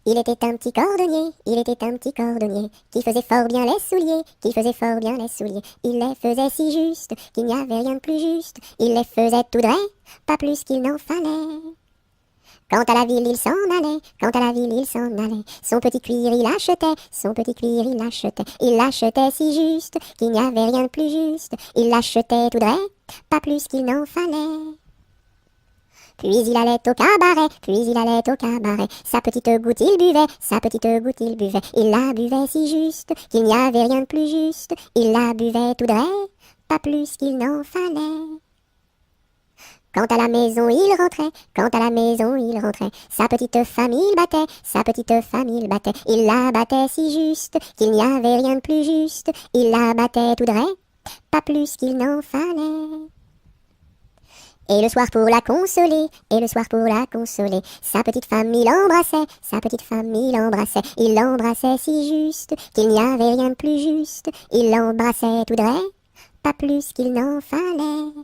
Il était un petit cordonnier, il était un petit cordonnier, qui faisait fort bien les souliers, qui faisait fort bien les souliers. Il les faisait si juste, qu'il n'y avait rien de plus juste. Il les faisait tout droit, pas plus qu'il n'en fallait. Quant à la ville, il s'en allait, quant à la ville, il s'en allait. Son petit cuir, il achetait, son petit cuir, il achetait. Il l'achetait si juste, qu'il n'y avait rien de plus juste. Il l'achetait tout droit, pas plus qu'il n'en fallait. Puis il allait au cabaret, puis il allait au cabaret. Sa petite goutte il buvait, sa petite goutte il buvait. Il la buvait si juste, qu'il n'y avait rien de plus juste. Il la buvait tout droit, pas plus qu'il n'en fallait. Quant à la maison il rentrait, quant à la maison il rentrait. Sa petite femme il battait, sa petite femme il battait. Il la battait si juste, qu'il n'y avait rien de plus juste. Il la battait tout droit, pas plus qu'il n'en fallait. Et le soir pour la consoler, et le soir pour la consoler, sa petite femme il embrassait, sa petite femme il l'embrassait si juste, qu'il n'y avait rien de plus juste, il l'embrassait tout droit, pas plus qu'il n'en fallait.